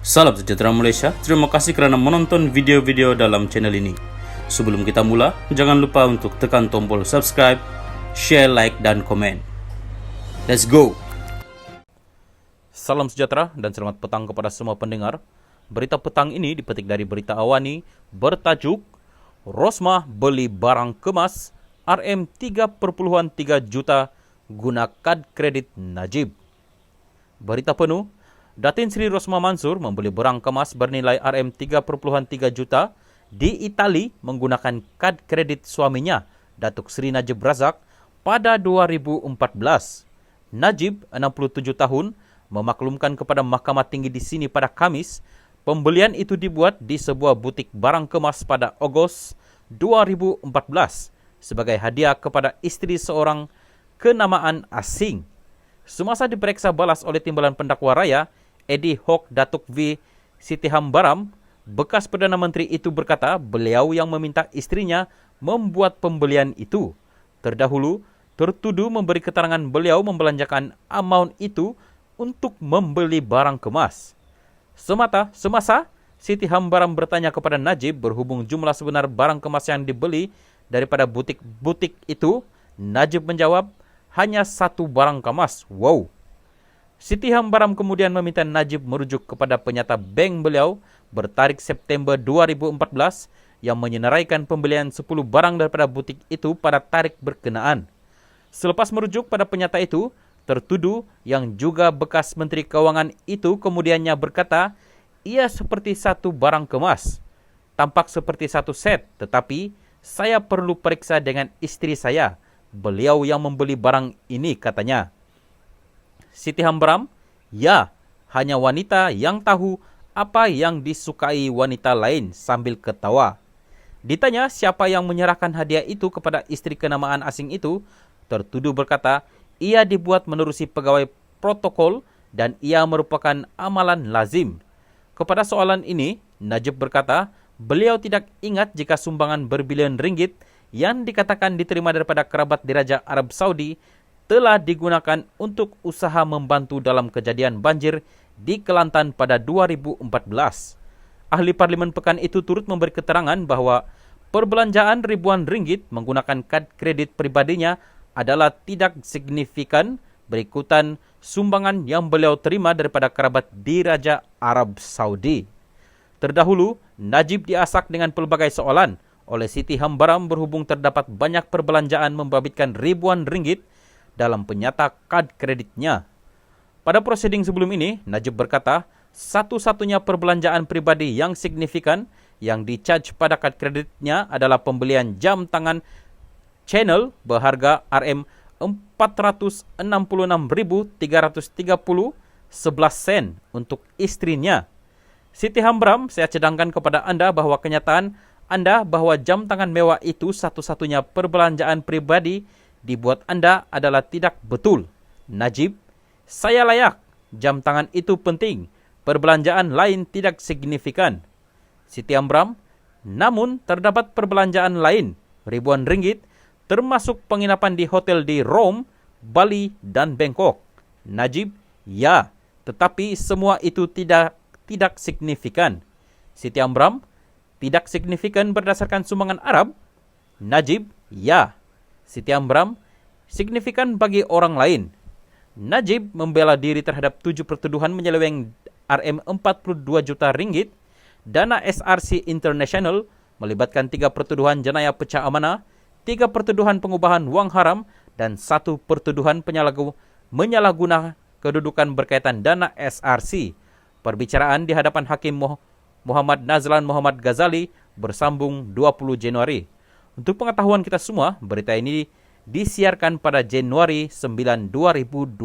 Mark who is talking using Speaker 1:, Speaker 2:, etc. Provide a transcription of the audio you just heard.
Speaker 1: Salam sejahtera Malaysia, terima kasih kerana menonton video-video dalam channel ini. Sebelum kita mula, jangan lupa untuk tekan tombol subscribe, share, like, dan komen. Let's go! Salam sejahtera dan selamat petang kepada semua pendengar. Berita petang ini dipetik dari Berita Awani bertajuk Rosmah beli barang kemas RM3.3 juta guna kad kredit Najib. Berita penuh, Datin Sri Rosmah Mansur membeli barang kemas bernilai RM3.3 juta di Itali menggunakan kad kredit suaminya, Datuk Sri Najib Razak, pada 2014. Najib, 67 tahun, memaklumkan kepada Mahkamah Tinggi di sini pada Khamis, pembelian itu dibuat di sebuah butik barang kemas pada Ogos 2014 sebagai hadiah kepada isteri seorang kenamaan asing. Semasa diperiksa balas oleh Timbalan Pendakwa Raya, Eddie Hawk Datuk V. Siti Hambaram, bekas Perdana Menteri itu berkata beliau yang meminta istrinya membuat pembelian itu. Terdahulu, tertuduh memberi keterangan beliau membelanjakan amaun itu untuk membeli barang kemas. Semasa Siti Hambaram bertanya kepada Najib berhubung jumlah sebenar barang kemas yang dibeli daripada butik-butik itu, Najib menjawab, hanya satu barang kemas. Wow! Siti Hambaram kemudian meminta Najib merujuk kepada penyata bank beliau bertarikh September 2014 yang menyenaraikan pembelian 10 barang daripada butik itu pada tarikh berkenaan. Selepas merujuk pada penyata itu, tertuduh yang juga bekas Menteri Kewangan itu kemudiannya berkata, ia seperti satu barang kemas. Tampak seperti satu set, tetapi saya perlu periksa dengan istri saya. Beliau yang membeli barang ini, katanya. Siti Hambaram, ya, hanya wanita yang tahu apa yang disukai wanita lain, sambil ketawa. Ditanya siapa yang menyerahkan hadiah itu kepada istri kenamaan asing itu, tertuduh berkata, ia dibuat menerusi pegawai protokol dan ia merupakan amalan lazim. Kepada soalan ini, Najib berkata, beliau tidak ingat jika sumbangan berbilion ringgit yang dikatakan diterima daripada kerabat diraja Arab Saudi telah digunakan untuk usaha membantu dalam kejadian banjir di Kelantan pada 2014. Ahli Parlimen pekan itu turut memberi keterangan bahawa perbelanjaan ribuan ringgit menggunakan kad kredit pribadinya adalah tidak signifikan berikutan sumbangan yang beliau terima daripada kerabat diraja Arab Saudi. Terdahulu, Najib diasak dengan pelbagai soalan oleh Siti Hambaram berhubung terdapat banyak perbelanjaan membabitkan ribuan ringgit dalam penyata kad kreditnya. Pada prosiding sebelum ini, Najib berkata, satu-satunya perbelanjaan pribadi yang signifikan yang di-charge pada kad kreditnya adalah pembelian jam tangan Channel berharga RM466,330 11 sen untuk istrinya. Siti Hambaram, saya cadangkan kepada anda bahawa kenyataan anda bahawa jam tangan mewah itu satu-satunya perbelanjaan pribadi dibuat anda adalah tidak betul. Najib, saya layak. Jam tangan itu penting. Perbelanjaan lain tidak signifikan. Siti Hambaram, namun terdapat perbelanjaan lain, ribuan ringgit, termasuk penginapan di hotel di Rome, Bali dan Bangkok. Najib, ya, tetapi semua itu tidak signifikan. Siti Hambaram, tidak signifikan berdasarkan sumbangan Arab? Najib, ya. Siti Hambaram, signifikan bagi orang lain. Najib membela diri terhadap 7 pertuduhan menyeleweng RM42 juta ringgit, dana SRC International melibatkan 3 pertuduhan jenayah pecah amanah, 3 pertuduhan pengubahan wang haram dan 1 pertuduhan menyalahguna kedudukan berkaitan dana SRC. Perbicaraan di hadapan Hakim Muhammad Nazlan Muhammad Ghazali bersambung 20 Januari. Untuk pengetahuan kita semua, berita ini disiarkan pada Januari 9, 2020.